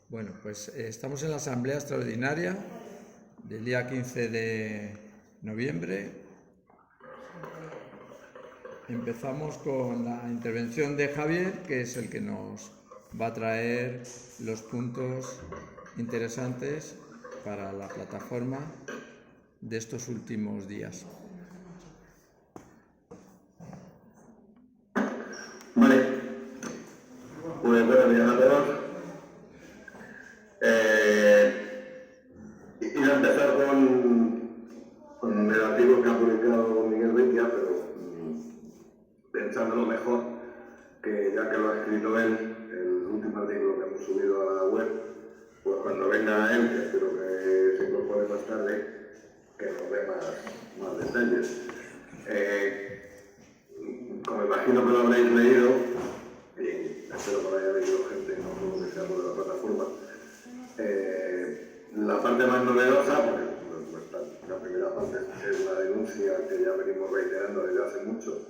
Bueno, pues estamos en la Asamblea Extraordinaria del día 15 de noviembre. Empezamos con la intervención de Javier, que es el que nos va a traer los puntos interesantes para la plataforma de estos últimos días. Vale, pues buenos días a todos. Iba a empezar con el artículo que ha publicado Miguel Beitia, pero pensándolo mejor, que ya que lo ha escrito él, el último artículo que hemos subido a la web, pues cuando venga él, que espero que se incorpore más tarde, que nos dé más detalles. Como imagino que lo habréis leído, y espero que lo haya leído gente, no solo que sea por la plataforma, la parte más novedosa, porque la primera parte es la denuncia que ya venimos reiterando desde hace mucho,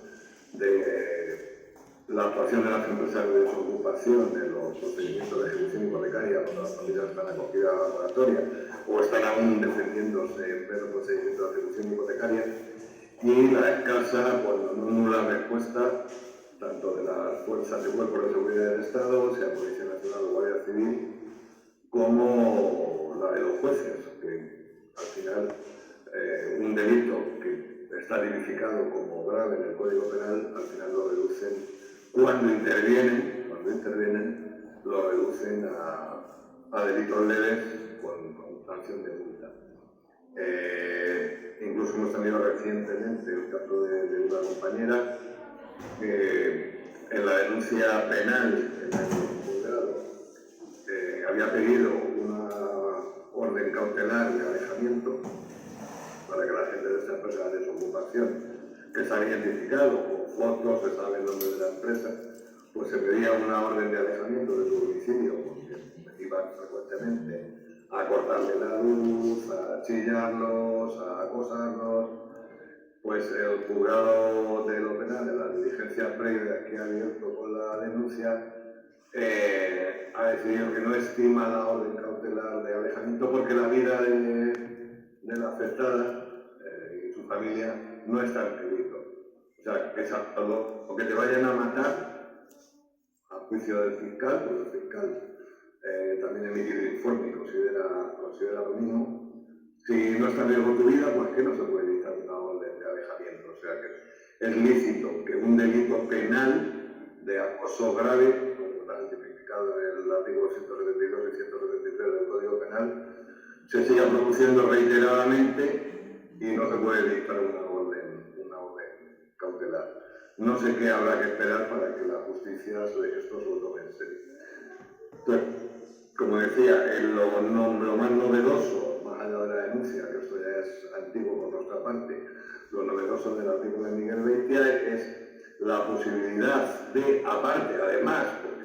de la actuación de las empresas de desocupación en los procedimientos de ejecución hipotecaria cuando las familias están acogidas a la moratoria o están aún defendiéndose en pleno procedimiento de ejecución hipotecaria, y la escasa, cuando no nula respuesta, tanto de las fuerzas y cuerpos de seguridad del Estado, sea Policía Nacional o Guardia Civil, como la de los jueces, que al final un delito que está tipificado como grave en el Código Penal, al final lo reducen, cuando intervienen, lo reducen a delitos leves con sanción de multa. Incluso hemos tenido recientemente el caso de una compañera que en la denuncia penal en el juzgado había pedido una orden cautelar de alejamiento para que la gente de esta empresa de desocupación, que está identificado con fotos, se sabe el nombre de la empresa, pues se pedía una orden de alejamiento de su domicilio, porque iban frecuentemente a cortarle la luz, a chillarlos, a acosarlos. Pues el juzgado de lo penal, en las diligencias previas que ha abierto con la denuncia, ha decidido que no estima la orden cautelar de alejamiento porque la vida de la afectada y su familia no está en peligro. O sea, que salvo o que te vayan a matar, a juicio del fiscal, pues el fiscal también emitido el informe y considera lo mismo. Si no está en riesgo tu vida, pues que no se puede dictar una orden de alejamiento. O sea que es lícito que un delito penal de acoso grave, como está tipificado en el artículo 172 y 173 del Código Penal, se siga produciendo reiteradamente y no se puede dictar una orden cautelar. No sé qué habrá que esperar para que la justicia esto se lo tome en serio. Entonces, como decía, lo más novedoso, más allá de la denuncia, que esto ya es antiguo por nuestra parte, lo novedoso del artículo de Miguel Beitia es la posibilidad de, aparte, además, porque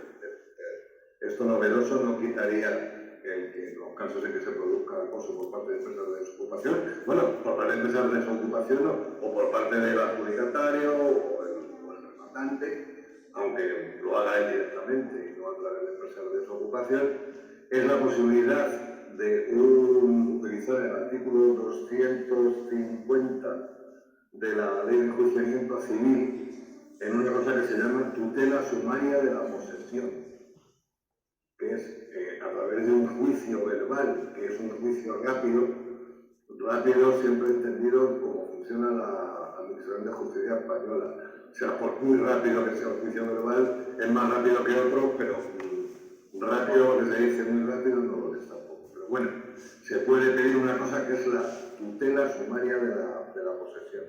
esto novedoso no quitaría que en los casos en que se produzca acoso por parte de empresas de desocupación, bueno, por parte de empresas de desocupación o por parte del adjudicatario o el rematante, aunque lo haga él directamente y no a través de empresas de desocupación, es la posibilidad de utilizar el artículo 250 de la Ley de Enjuiciamiento Civil en una cosa que se llama tutela sumaria de la posesión, que es a través de un juicio verbal, que es un juicio rápido siempre entendido como funciona la Administración de Justicia española. O sea, por muy rápido que sea un juicio verbal, es más rápido que otro, pero rápido, que se dice muy rápido, no lo es tampoco. Pero bueno, se puede pedir una cosa que es la tutela sumaria de la posesión,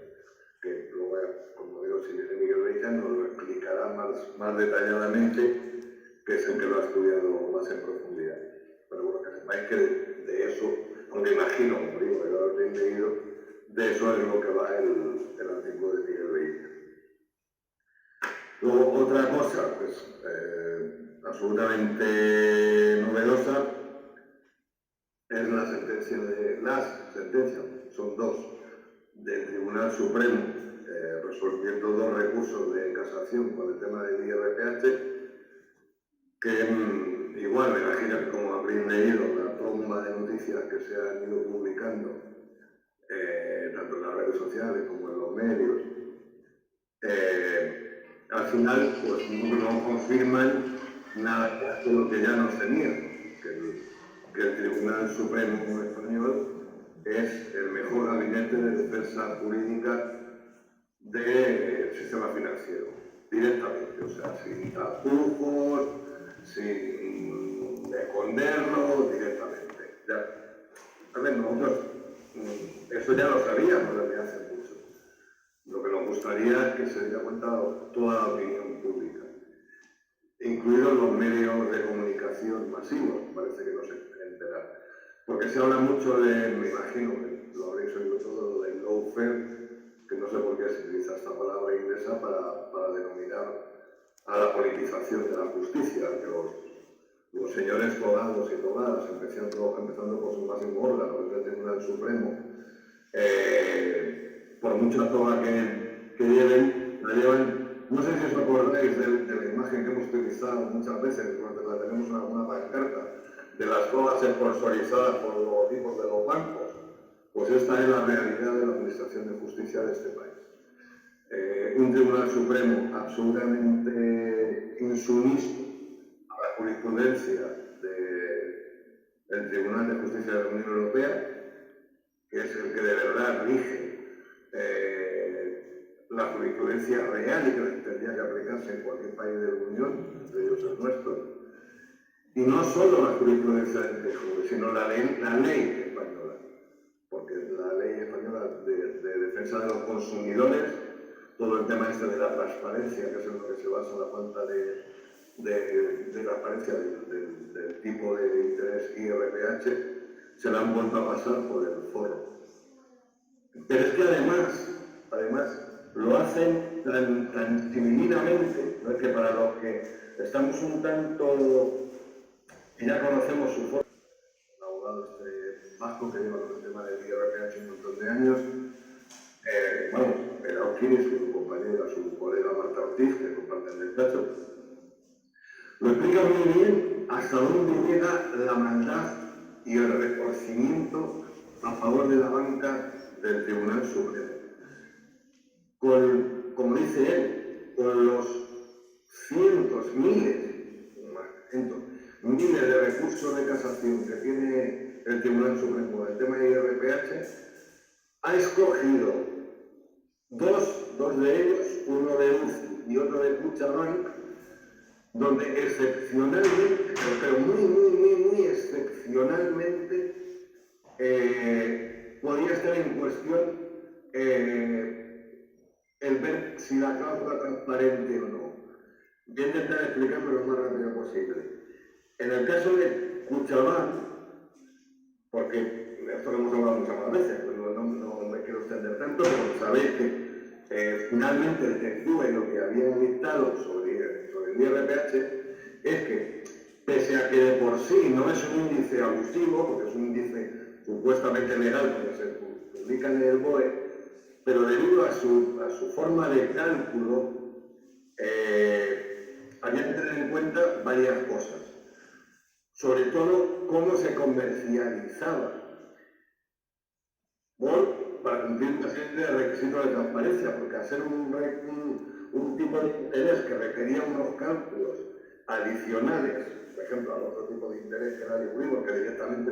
que luego, como digo, si viene Miguel Beitia nos lo explicará más detalladamente, que es el que lo ha estudiado más en profundidad. Pero bueno, que sepáis que de eso, aunque imagino, como digo, que lo habréis leído, de eso es lo que va el artículo de Miguel Beitia. Luego, otra cosa, pues, absolutamente novedosa, es las sentencias, son dos, del Tribunal Supremo, resolviendo dos recursos de casación con el tema del IRPH, que igual me imagino que como habréis leído la tromba de noticias que se han ido publicando, tanto en las redes sociales como en los medios, al final pues no confirman nada de lo que ya nos tenían, que el Tribunal Supremo Español es el mejor gabinete de defensa jurídica del sistema financiero, directamente, o sea, sin tapujos, sin esconderlo, directamente. Ya. A ver, nosotros eso ya lo sabíamos desde hace mucho. Lo que nos gustaría es que se diera cuenta toda la opinión pública, incluidos los medios de comunicación masivos, parece que no se enteran. Porque se habla mucho de, me imagino que lo habréis oído todo, del lawfare, que no sé por qué se utiliza esta palabra inglesa para denominar a la politización de la justicia, que los señores togados y togadas, empezando por su máximo órgano, que es el Tribunal Supremo, por mucha toga que lleven, la llevan. No sé si os acordáis de la imagen que hemos utilizado muchas veces, cuando la tenemos en alguna pancarta, de las togas sponsorizadas por los logotipos de los bancos. Pues esta es la realidad de la Administración de Justicia de este país. Un Tribunal Supremo absolutamente insumiso a la jurisprudencia del Tribunal de Justicia de la Unión Europea, que es el que de verdad rige la jurisprudencia real y que tendría que aplicarse en cualquier país de la Unión, entre ellos el nuestro. Y no solo la jurisprudencia del TJUE, sino la ley española, porque la ley española de defensa de los consumidores, todo el tema este de la transparencia, que es en lo que se basa la falta de transparencia del tipo de interés IRPH, se la han vuelto a pasar por el forro. Pero es que además, lo hacen tan divinamente, ¿no? Es que para los que estamos un tanto, y ya conocemos su forma, el abogado vasco que lleva con el tema del IRPH un montón de años, vamos, era Orquiles, su compañera, su colega Marta Ortiz, que comparten el despacho, lo explica muy bien hasta dónde llega la maldad y el reconocimiento a favor de la banca del Tribunal Supremo. Como dice él, con los cientos, miles de recursos de casación que tiene el Tribunal Supremo del tema de IRPH, ha escogido dos de ellos, uno de UCI y otro de Kutxabank, donde excepcionalmente, pero muy excepcionalmente, podría estar en cuestión el ver si la cláusula es transparente o no. Voy a intentar explicarlo lo más rápido posible. En el caso de Kutxabank, porque esto lo hemos hablado muchas veces, pues no me quiero extender tanto, pero sabéis que finalmente el TJUE lo que había dictado sobre el IRPH es que, pese a que de por sí no es un índice abusivo, porque es un índice supuestamente legal, porque se publica en el BOE, pero debido a su forma de cálculo, había que tener en cuenta varias cosas. Sobre todo, cómo se comercializaba. Para cumplir una serie de requisitos de transparencia, porque hacer un tipo de interés que requería unos cálculos adicionales, por ejemplo, al otro tipo de interés que era el Euribor, que directamente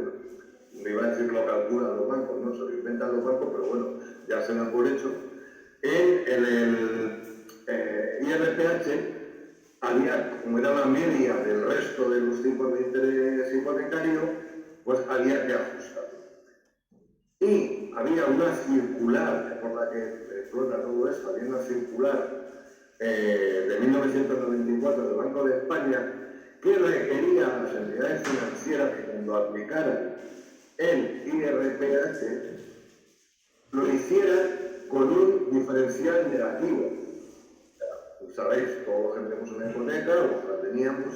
me iba a decir lo calculan los bancos, no se lo inventan los bancos, pero bueno, ya se dan por hecho. En el IRPH había, como era la media del resto de los tipos de interés hipotecario, pues había que ajustarlo. Y había una circular, por la que explota todo esto, había una circular de 1994 del Banco de España que requería a las entidades financieras que cuando aplicaran el IRPH lo hicieran con un diferencial negativo. Sabéis, todos los que tenemos una hipoteca, los que la teníamos,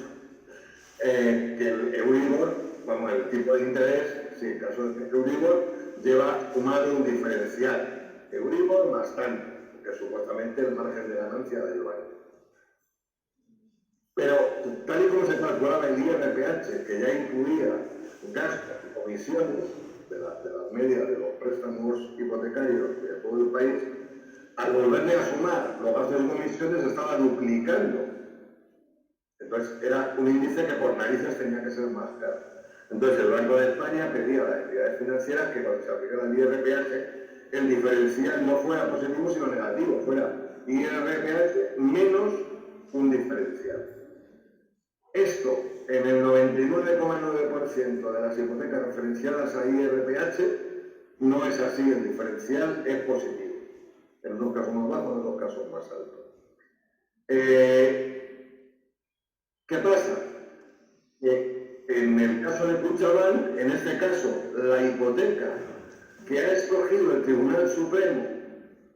que el Euribor, vamos, el tipo de interés, si en caso de que Euribor lleva sumado un diferencial. Euribor más tanto, que es supuestamente el margen de ganancia del banco. Pero tal y como se calculaba el IRPH, que ya incluía gastos y comisiones de las medias de los préstamos hipotecarios de todo el país, al volverle a sumar los gastos y comisiones estaba duplicando. Entonces era un índice que por narices tenía que ser más caro. Entonces el Banco de España pedía a las entidades financieras que cuando se aplicara el IRPH el diferencial no fuera positivo sino negativo, fuera IRPH menos un diferencial. Esto, en el 99,9% de las hipotecas referenciadas a IRPH, no es así, el diferencial es positivo. En unos casos más bajos, en otros casos más altos. ¿Qué pasa? En el caso de Kutxabank, en este caso, la hipoteca que ha escogido el Tribunal Supremo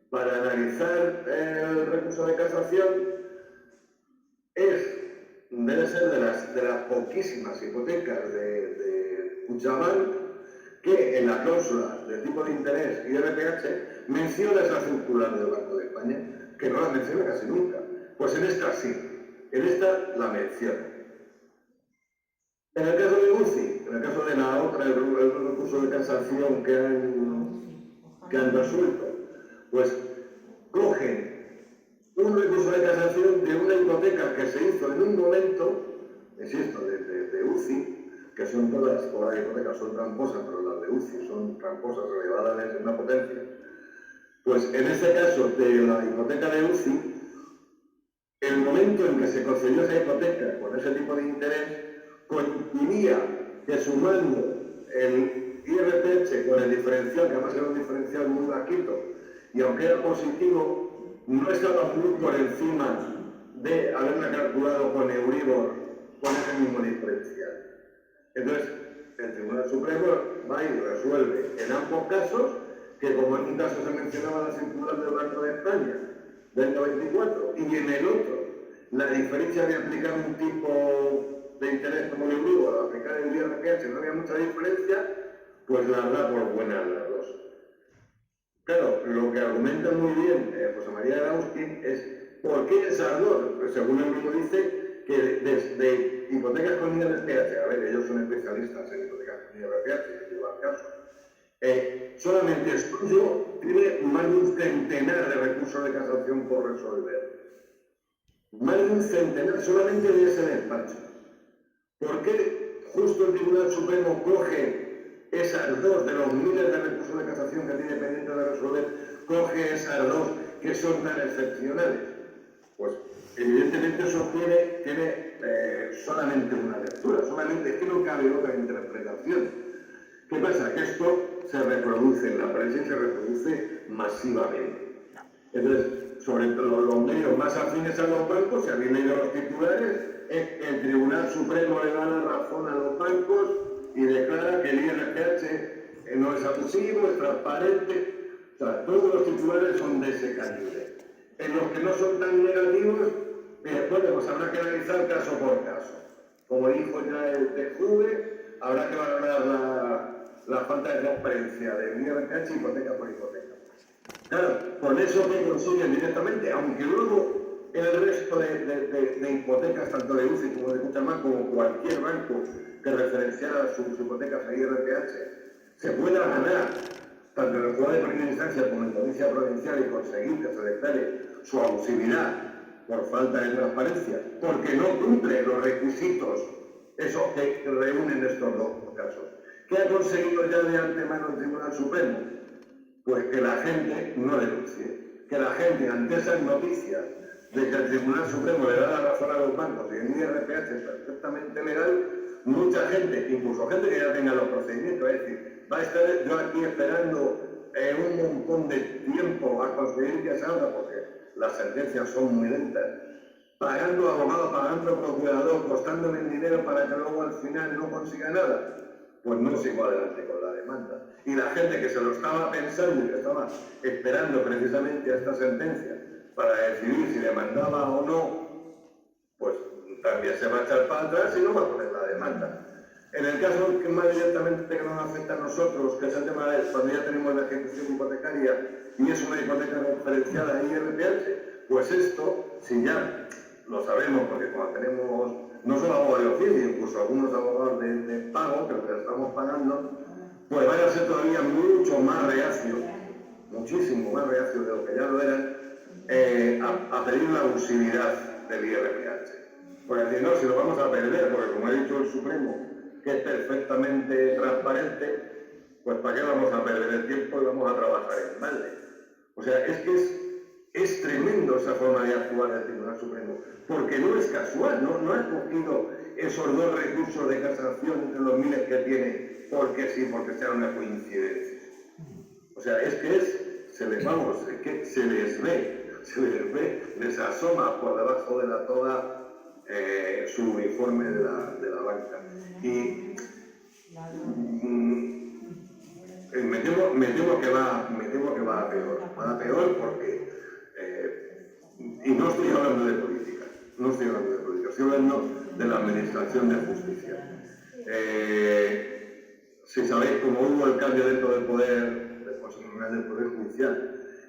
para analizar el recurso de casación debe ser de las poquísimas hipotecas de Kutxabank que en la cláusula de tipo de interés y IRPH menciona esa circular del Banco de España, que no la menciona casi nunca. Pues en esta sí, en esta la menciona. En el caso de UCI, en el caso de la otra, el recurso de casación que han resuelto, pues cogen un recurso de casación de una hipoteca que se hizo en un momento, insisto, de UCI, que son todas las hipotecas son tramposas, pero las de UCI son tramposas elevadas en una potencia. Pues en este caso de la hipoteca de UCI, el momento en que se concedió esa hipoteca con ese tipo de interés coincidía que sumando el IRPH con el diferencial, que además era un diferencial muy bajito, y aunque era positivo, no estaba muy por encima de haberla calculado con Euribor con ese mismo diferencial. Entonces, el Tribunal Supremo va y resuelve en ambos casos que, como en un caso se mencionaba la circular del Banco de España del 94 y en el otro la diferencia de aplicar un tipo de interés como el Euribor o aplicar el IRPH no había mucha diferencia, pues la da por buenas las dos. Claro, lo que argumenta muy bien José María Erauzkin es por qué esas dos, pues según él mismo dice, que desde hipotecas con IRPH, a ver, ellos son especialistas en hipotecas con IRPH, llevan caso, solamente el suyo tiene más de un centenar de recursos de casación por resolver. Más de un centenar solamente de ese despacho. ¿Por qué justo el Tribunal Supremo coge esas dos de los miles de recursos de casación que tiene pendiente de resolver, coge esas dos que son tan excepcionales? Pues evidentemente eso tiene solamente una lectura, solamente es que no cabe otra interpretación. ¿Qué pasa? Que esto se reproduce en la prensa y se reproduce masivamente. Entonces, sobre todo los medios más afines a los bancos, si habéis leído los titulares, el Tribunal Supremo le da la razón a los bancos y declara que el IRPH no es abusivo, es transparente. O sea, todos los titulares son de ese calibre. En los que no son tan negativos, bueno, pues habrá que analizar caso por caso. Como dijo ya el TJUVE, habrá que valorar la falta de transparencia del IRPH hipoteca por hipoteca. Claro, con eso que consiguen directamente, aunque luego el resto de hipotecas, tanto de UCI como de Kutxabank, como cualquier banco que referenciara sus hipotecas a IRPH, se pueda ganar tanto en el juzgado de primera instancia como en la audiencia provincial y conseguir que se declare su abusividad por falta de transparencia, porque no cumple los requisitos esos que reúnen estos dos casos. ¿Qué ha conseguido ya de antemano el Tribunal Supremo? Pues que la gente no denuncie, que la gente ante esas noticias de que el Tribunal Supremo le da la razón a los bancos y el IRPH es perfectamente legal, mucha gente, incluso gente que ya tenga los procedimientos, es decir, va a estar yo aquí esperando un montón de tiempo a conseguir que salga, porque las sentencias son muy lentas, pagando abogado, pagando procurador, costándome el dinero para que luego al final no consiga nada, pues no sigo adelante con la demanda. Y la gente que se lo estaba pensando y que estaba esperando precisamente a esta sentencia para decidir si demandaba o no, pues también se va a echar para atrás y no va a poner la demanda. En el caso que más directamente que nos afecta a nosotros, que es el tema de cuando ya tenemos la ejecución hipotecaria y es una hipoteca referenciada a IRPH, pues esto, si ya lo sabemos porque cuando tenemos, no solo abogados de oficio, incluso algunos abogados de pago, que los estamos pagando, pues van a ser todavía mucho más reacios, muchísimo más reacios de lo que ya lo eran, a pedir la abusividad del IRPH. Porque decir, no, si lo vamos a perder, porque como ha dicho el Supremo, que es perfectamente transparente, pues ¿para qué vamos a perder el tiempo y vamos a trabajar en balde? O sea, es que es tremendo esa forma de actuar del Tribunal Supremo, porque no es casual, no ha escogido esos dos recursos de casación entre los miles que tiene, porque sí, porque sea una coincidencia. O sea, es que se les ve, les asoma por debajo de la toga su uniforme de la banca. Y me temo que va a peor. Va a peor porque, y no estoy hablando de política, estoy hablando de la Administración de Justicia. Si sabéis cómo hubo el cambio dentro del Consejo General del Poder Judicial,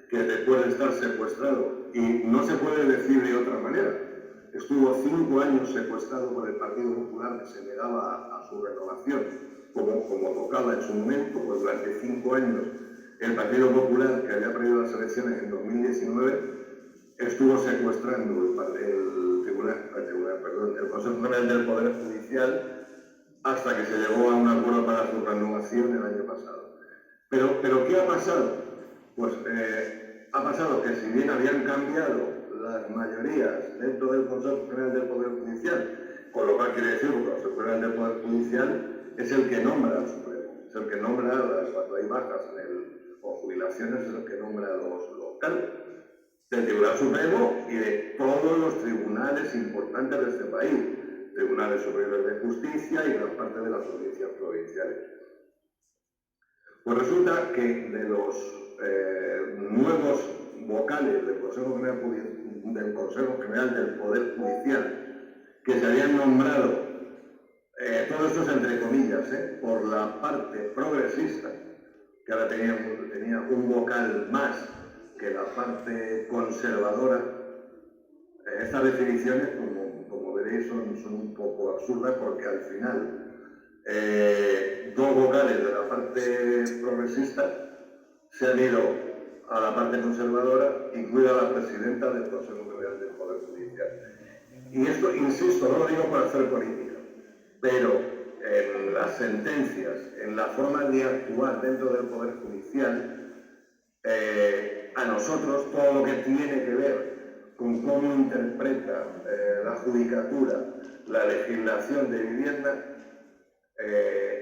que después de estar secuestrado, y no se puede decir de otra manera, estuvo 5 años secuestrado por el Partido Popular, que se negaba a su renovación, como tocaba en su momento, pues durante 5 años el Partido Popular, que había perdido las elecciones en 2019, estuvo secuestrando el Consejo General del Poder Judicial hasta que se llegó a un acuerdo para su renovación el año pasado. Pero ¿qué ha pasado? Pues ha pasado que si bien habían cambiado las mayorías dentro del Consejo General del Poder Judicial, con lo cual quiere decir que el Consejo General del Poder Judicial es el que nombra al Supremo, es el que nombra cuando hay bajas o jubilaciones, es el que nombra a los cargos del Tribunal Supremo y de todos los tribunales importantes de este país, tribunales superiores de justicia y gran parte de las audiencias provinciales. Pues resulta que de los nuevos vocales del Consejo General del Poder Judicial que se habían nombrado, todo esto es entre comillas, por la parte progresista, que ahora tenía un vocal más que la parte conservadora. Estas definiciones, como veréis, son un poco absurdas porque al final 2 vocales de la parte progresista se han ido a la parte conservadora, incluida la presidenta del Consejo General del Poder Judicial. Y esto, insisto, no lo digo para hacer política, pero en las sentencias, en la forma de actuar dentro del Poder Judicial, a nosotros todo lo que tiene que ver con cómo interpreta la judicatura la legislación de vivienda,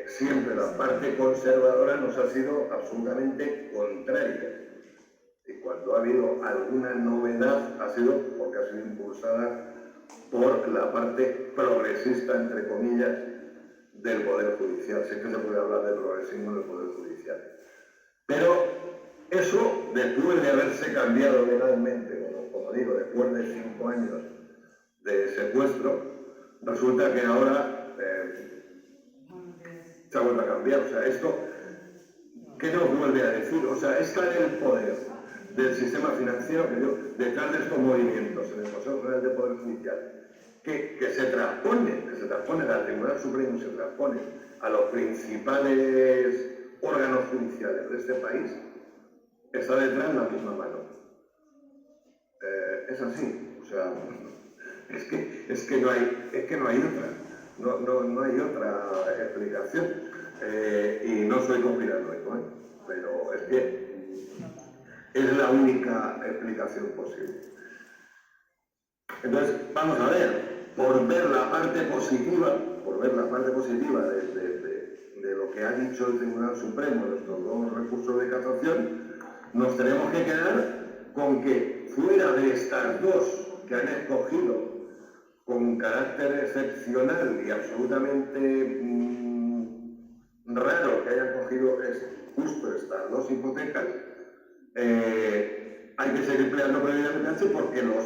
siempre la parte conservadora nos ha sido absolutamente contraria. Y cuando ha habido alguna novedad ha sido porque ha sido impulsada por la parte progresista, entre comillas, del Poder Judicial. Sí que se puede hablar de progresismo en el Poder Judicial. Pero eso, después de haberse cambiado legalmente, como digo, después de 5 años de secuestro, resulta que ahora se ha vuelto a cambiar. O sea, esto, ¿qué nos vuelve a decir? O sea, es tal el poder del sistema financiero que detrás de estos movimientos en el Consejo General del Poder Judicial, que se transpone al Tribunal Supremo, se transpone a los principales órganos judiciales de este país, está detrás la misma mano. Es así, o sea, es que no hay otra, no hay otra explicación. Y no soy conspiranoico, pero es que es la única explicación posible. Entonces, vamos a ver, por ver la parte positiva de lo que ha dicho el Tribunal Supremo de estos 2 recursos de casación, nos tenemos que quedar con que fuera de estas 2 que han escogido con carácter excepcional y absolutamente raro que hayan cogido justo estas 2 hipotecas, hay que seguir peleando por el IRPH porque los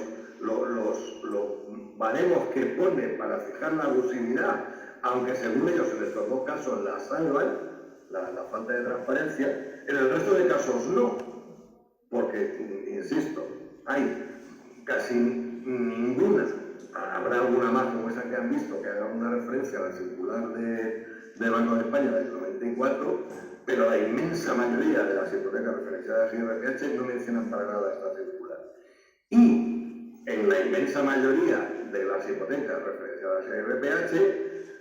baremos que pone para fijar la abusividad, aunque según ellos en estos 2 casos la salvan, la falta de transparencia, en el resto de casos no, porque, insisto, hay casi ninguna habrá alguna más como esa que han visto, que haga una referencia a la circular del Banco de España del 94, pero la inmensa mayoría de las hipotecas referenciadas en IRPH no mencionan para nada esta circular. Y en la inmensa mayoría de las hipotecas referenciadas en IRPH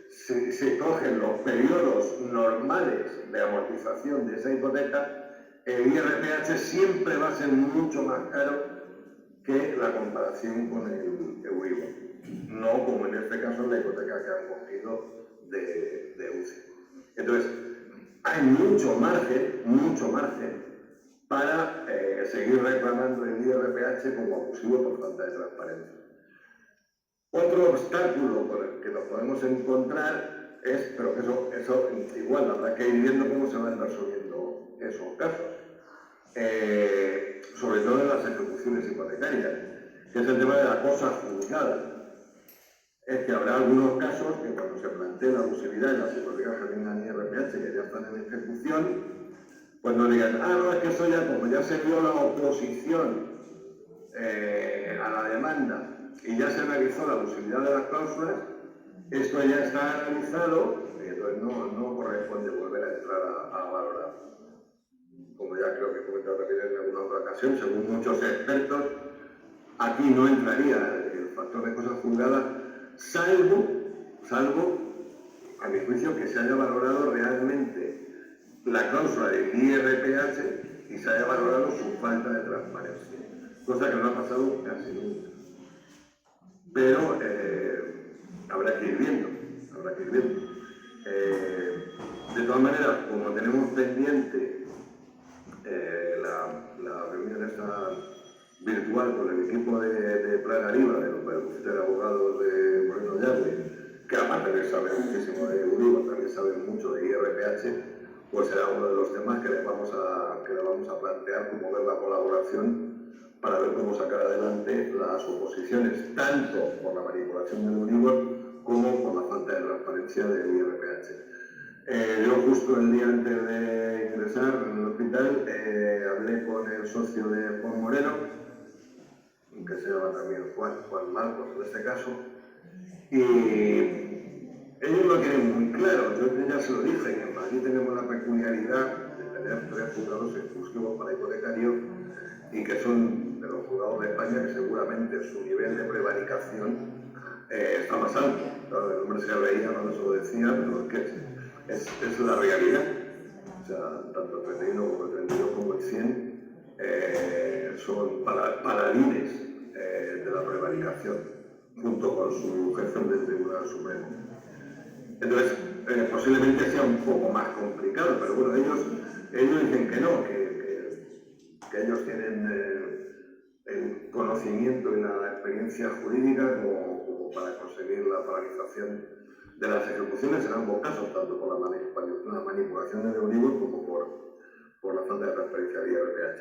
se cogen los periodos normales de amortización de esa hipoteca, el IRPH siempre va a ser mucho más caro que la comparación con el Euribor, no como en este caso en la hipoteca que han cogido de UCI. Entonces, hay mucho margen para seguir reclamando el IRPH como abusivo por falta de transparencia. Otro obstáculo con el que nos podemos encontrar es, pero que eso igual habrá que ir viendo cómo se van resolviendo esos casos, sobre todo en las ejecuciones hipotecarias, que es el tema de la cosa juzgada. Es que habrá algunos casos que cuando se plantee la abusividad en las hipotecas que tengan IRPH, que ya están en ejecución, pues no digan, no, es que eso ya, como ya se dio la oposición a la demanda y ya se analizó la abusividad de las cláusulas, esto ya está analizado y entonces no corresponde volver a entrar a valorar. Como ya creo que he comentado también en alguna otra ocasión, según muchos expertos, aquí no entraría el factor de cosas juzgadas, salvo, a mi juicio, que se haya valorado realmente la cláusula del IRPH y se haya valorado su falta de transparencia, cosa que no ha pasado casi nunca. Pero habrá que ir viendo. De todas maneras, como tenemos pendiente la reunión esta virtual con el equipo de Planariba, del bufete de abogados de Moreno Yagüe, que aparte de saber muchísimo de Euribor, también saben mucho de IRPH, pues será uno de los temas que le vamos a plantear, como ver la colaboración para ver cómo sacar adelante las oposiciones, tanto por la manipulación del Euribor como por la falta de transparencia del IRPH. Yo justo el día antes de ingresar en el hospital hablé con el socio de Juan Moreno, que se llama también Juan Marcos en este caso, y ellos lo tienen muy claro. Yo ya se lo dije, que en Madrid tenemos la peculiaridad de tener 3 juzgados exclusivos para hipotecario y que son de los juzgados de España que seguramente su nivel de prevaricación está más alto. Claro, el hombre se reía cuando se lo decía, pero es que es la realidad. O sea, tanto el 31 como el 32 como el 100 son paladines de la prevaricación, junto con su jefe del Tribunal Supremo. Entonces, posiblemente sea un poco más complicado, pero bueno, ellos dicen que no, que ellos tienen el conocimiento y la experiencia jurídica como para conseguir la paralización de las ejecuciones en ambos casos, tanto por la manipulación del Euribor como por la falta de transparencia de IRPH.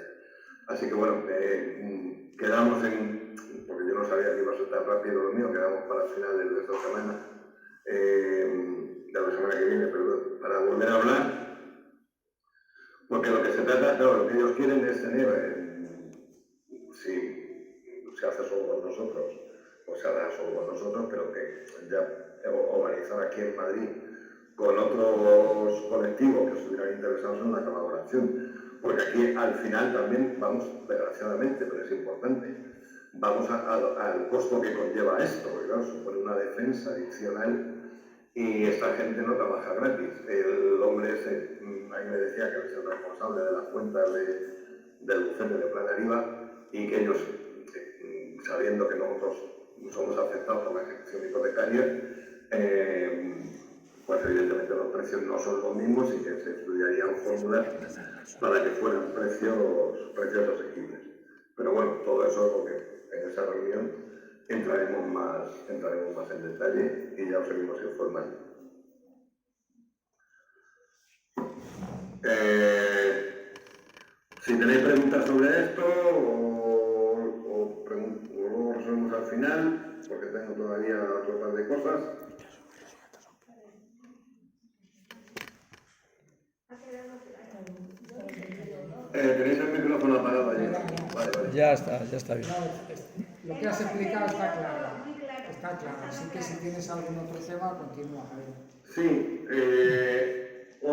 Así que bueno, quedamos porque yo no sabía que iba a ser tan rápido lo mío, quedamos para finales de esta semana, de la semana que viene, perdón, para volver a hablar, porque lo que se trata, claro, lo que ellos quieren es tener, si se hace solo con nosotros, o se hará solo con nosotros, pero que ya organizar aquí en Madrid con otros colectivos que estuvieran interesados en la colaboración, porque aquí al final también vamos, desgraciadamente, pero es importante, vamos al costo que conlleva esto, porque claro, supone una defensa adicional y esta gente no trabaja gratis. El hombre ese, ahí me decía que es el responsable de las cuentas del bufete de Planariba y que ellos, sabiendo que nosotros somos afectados por la ejecución hipotecaria, pues evidentemente los precios no son los mismos y que se estudiarían fórmulas para que fueran precios asequibles. Pero bueno, todo eso es lo que en esa reunión entraremos más en detalle y ya os seguimos informando. Si tenéis preguntas sobre esto o lo resolvemos al final, porque tengo todavía otro par de cosas. Tenéis el micrófono apagado allí. Vale. Ya está bien. Lo que has explicado está está claro. Así que si tienes algún otro tema, continúa, Javier. Sí,